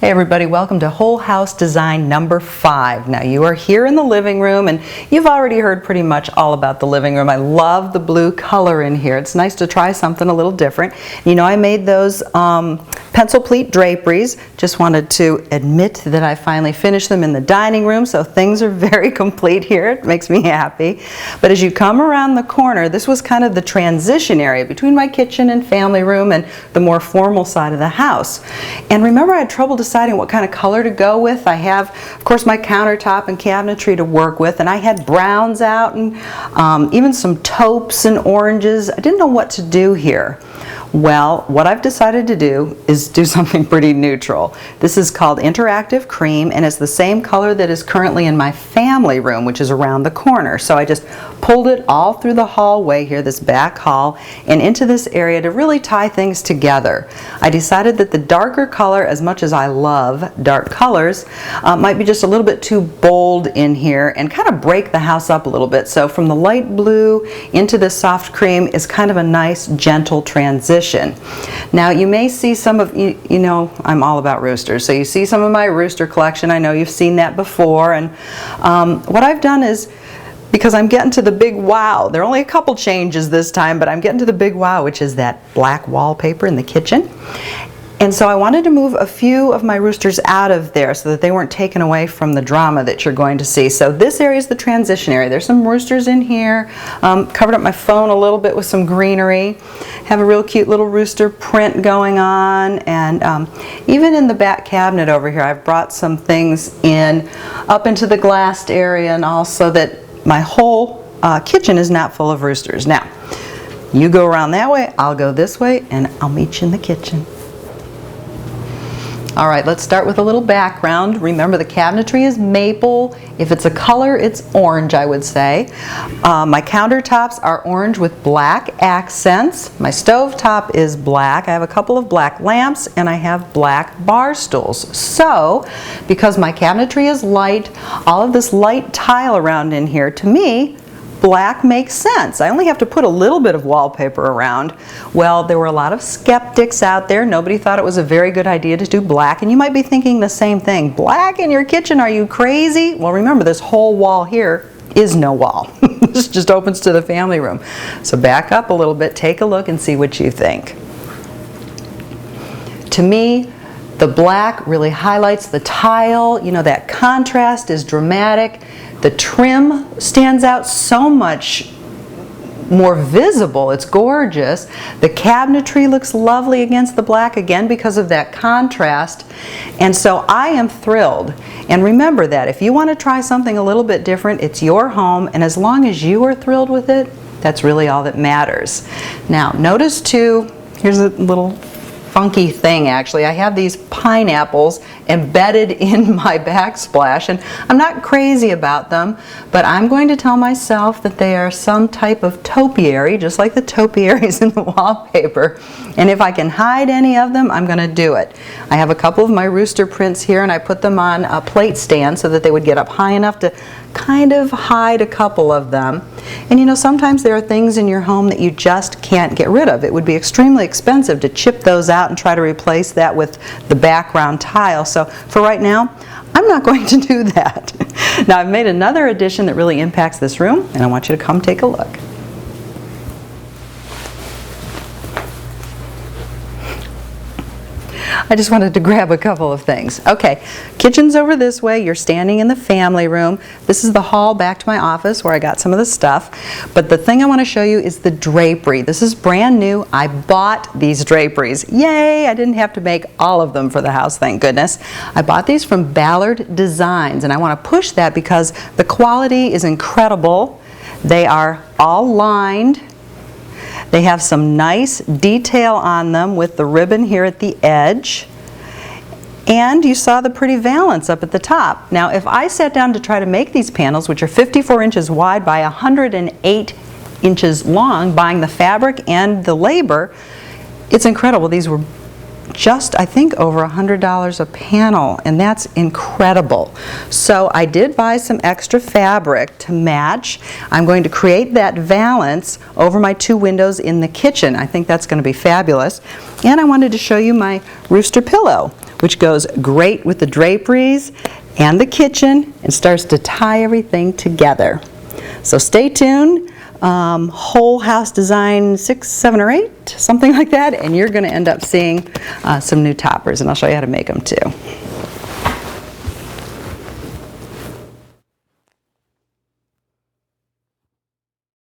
Hey everybody, welcome to Whole House Design number 5. Now you are here in the living room and you've already heard pretty much all about the living room. I love the blue color in here. It's nice to try something a little different. You know, I made those pencil pleat draperies. Just wanted to admit that I finally finished them in the dining room, so things are very complete here. It makes me happy. But as you come around the corner, this was kind of the transition area between my kitchen and family room and the more formal side of the house. And remember, I had trouble deciding what kind of color to go with. I have, of course, my countertop and cabinetry to work with, and I had browns out and even some taupes and oranges. I didn't know what to do here. Well, what I've decided to do is do something pretty neutral. This is called Interactive Cream, and it's the same color that is currently in my family room, which is around the corner. So I just pulled it all through the hallway here, this back hall, and into this area to really tie things together. I decided that the darker color, as much as I love dark colors, might be just a little bit too bold in here and kind of break the house up a little bit. So from the light blue into this soft cream is kind of a nice, gentle transition. Now you may see some of, you know, I'm all about roosters, so you see some of my rooster collection. I know you've seen that before, and what I've done is, because I'm getting to the big wow, there are only a couple changes this time, but I'm getting to the big wow, which is that black wallpaper in the kitchen. And so I wanted to move a few of my roosters out of there so that they weren't taken away from the drama that you're going to see. So this area is the transition area. There's some roosters in here. Covered up my phone a little bit with some greenery. Have a real cute little rooster print going on. And even in the back cabinet over here, I've brought some things in up into the glassed area, and also that my whole kitchen is not full of roosters. Now, you go around that way, I'll go this way, and I'll meet you in the kitchen. All right, let's start with a little background. Remember, the cabinetry is maple. If it's a color, it's orange, I would say. My countertops are orange with black accents. My stove top is black. I have a couple of black lamps, and I have black bar stools. So, because my cabinetry is light, all of this light tile around in here, to me, black makes sense. I only have to put a little bit of wallpaper around. Well, there were a lot of skeptics out there. Nobody thought it was a very good idea to do black, and you might be thinking the same thing. Black in your kitchen, are you crazy? Well, remember, this whole wall here is no wall. This just opens to the family room. So back up a little bit, take a look and see what you think. To me, the black really highlights the tile. You know, that contrast is dramatic. The trim stands out so much more visible. It's gorgeous. The cabinetry looks lovely against the black, again because of that contrast. And so I am thrilled. And remember that if you want to try something a little bit different, it's your home, and as long as you are thrilled with it, that's really all that matters. Now, notice too, here's a little funky thing actually. I have these pineapples embedded in my backsplash, and I'm not crazy about them, but I'm going to tell myself that they are some type of topiary, just like the topiaries in the wallpaper. And if I can hide any of them, I'm going to do it. I have a couple of my rooster prints here, and I put them on a plate stand so that they would get up high enough to kind of hide a couple of them. And you know, sometimes there are things in your home that you just can't get rid of. It would be extremely expensive to chip those out and try to replace that with the background tile. So for right now, I'm not going to do that. Now, I've made another addition that really impacts this room, and I want you to come take a look. I just wanted to grab a couple of things. Okay, kitchen's over this way. You're standing in the family room. This is the hall back to my office where I got some of the stuff. But the thing I want to show you is the drapery. This is brand new. I bought these draperies. Yay! I didn't have to make all of them for the house, thank goodness. I bought these from Ballard Designs, and I want to push that because the quality is incredible. They are all lined. They have some nice detail on them with the ribbon here at the edge. And you saw the pretty valance up at the top. Now, if I sat down to try to make these panels, which are 54 inches wide by 108 inches long, buying the fabric and the labor, it's incredible. These were just, I think, over $100 a panel, and that's incredible. So I did buy some extra fabric to match. I'm going to create that valance over my two windows in the kitchen. I think that's going to be fabulous. And I wanted to show you my rooster pillow, which goes great with the draperies and the kitchen and starts to tie everything together. So stay tuned. Whole house design 6, 7, or 8, something like that, and you're going to end up seeing some new toppers, and I'll show you how to make them too.